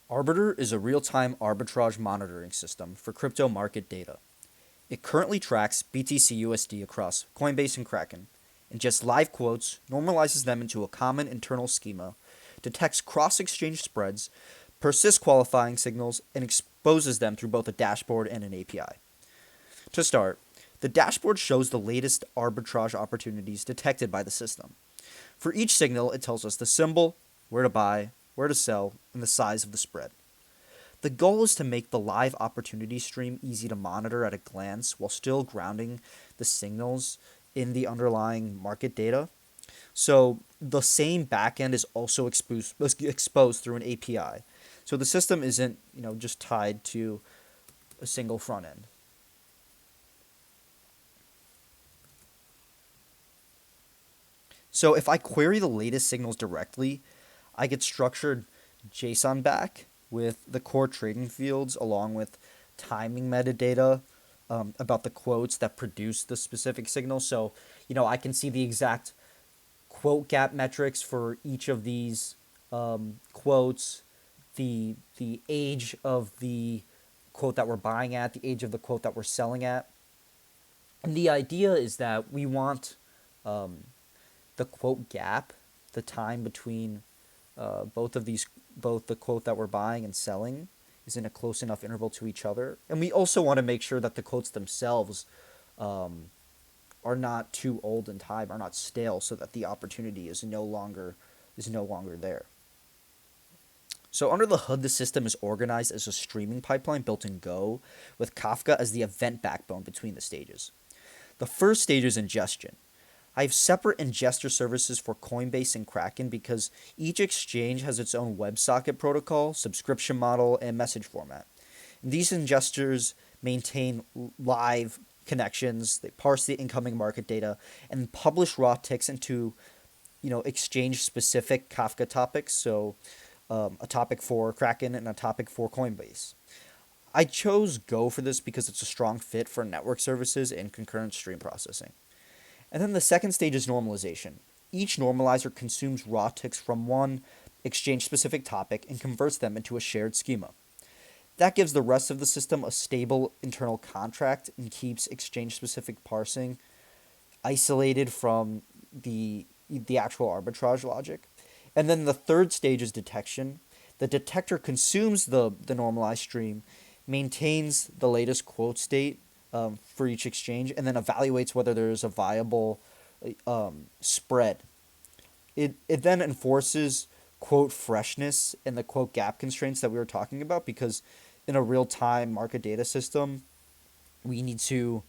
Arbiter is a real-time arbitrage monitoring system for crypto market data. It currently tracks BTC/USD across Coinbase and Kraken, ingests live quotes, normalizes them into a common internal schema, detects cross-exchange spreads, persists qualifying signals, and exposes them through both a dashboard and an API. To start, the dashboard shows the latest arbitrage opportunities detected by the system. For each signal, it tells us the symbol, where to buy, where to sell, and the size of the spread. The goal is to make the live opportunity stream easy to monitor at a glance while still grounding the signals in the underlying market data. So the same backend is also exposed through an API. So the system isn't, just tied to a single front end. So if I query the latest signals directly, I get structured JSON back with the core trading fields along with timing metadata about the quotes that produce the specific signal. So, I can see the exact quote gap metrics for each of these quotes, the age of the quote that we're buying at, the age of the quote that we're selling at. And the idea is that we want um, the quote gap, the time between both the quote that we're buying and selling is in a close enough interval to each other. And we also want to make sure that the quotes themselves um, are not too old in time, are not stale, so that the opportunity is no longer there. So under the hood, the system is organized as a streaming pipeline built in Go, with Kafka as the event backbone between the stages. The first stage is ingestion. I have separate ingester services for Coinbase and Kraken because each exchange has its own WebSocket protocol, subscription model, and message format. And these ingesters maintain live connections, they parse the incoming market data, and publish raw ticks into exchange specific Kafka topics. So a topic for Kraken and a topic for Coinbase. I chose Go for this because it's a strong fit for network services and concurrent stream processing. And then the second stage is normalization. Each normalizer consumes raw ticks from one exchange specific topic and converts them into a shared schema. That gives the rest of the system a stable internal contract and keeps exchange specific parsing isolated from the actual arbitrage logic. And then the third stage is detection. The detector consumes the normalized stream, maintains the latest quote state for each exchange, and then evaluates whether there is a viable spread. It then enforces quote freshness and the quote gap constraints that we were talking about, because in a real time market data system, we need to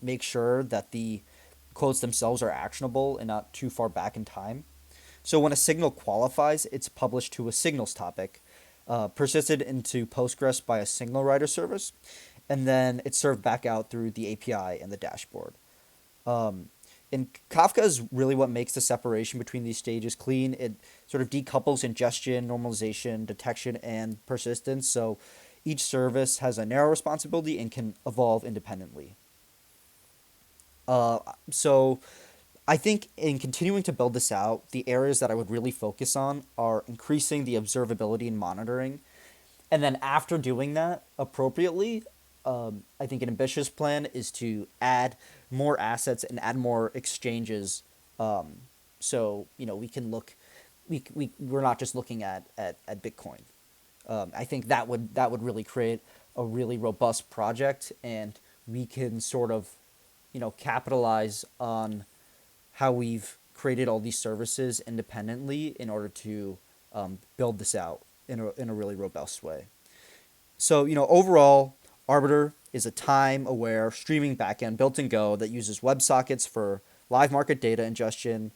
make sure that the quotes themselves are actionable and not too far back in time. So when a signal qualifies, it's published to a signals topic, persisted into Postgres by a signal writer service, and then it's served back out through the API and the dashboard. Um, and Kafka is really what makes the separation between these stages clean. It sort of decouples ingestion, normalization, detection, and persistence. So each service has a narrow responsibility and can evolve independently. So I think in continuing to build this out, the areas that I would really focus on are increasing the observability and monitoring. And then after doing that appropriately, I think an ambitious plan is to add more assets and add more exchanges. So we can look, we're not just looking at Bitcoin. I think that would really create a really robust project, and we can sort of capitalize on how we've created all these services independently in order to build this out in a really robust way. So, overall, Arbiter is a time aware streaming backend built in Go that uses WebSockets for live market data ingestion,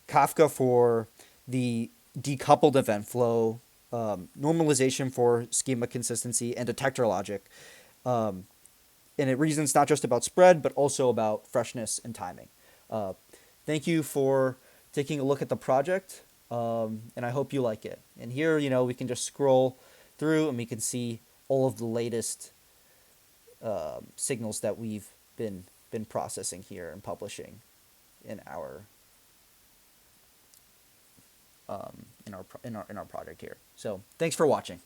Kafka for the decoupled event flow, normalization for schema consistency, and detector logic. Um, and it reasons not just about spread, but also about freshness and timing. Uh, Thank you for taking a look at the project, and I hope you like it. And here, we can just scroll through and we can see all of the latest signals that we've been processing here and publishing in our project here. So thanks for watching.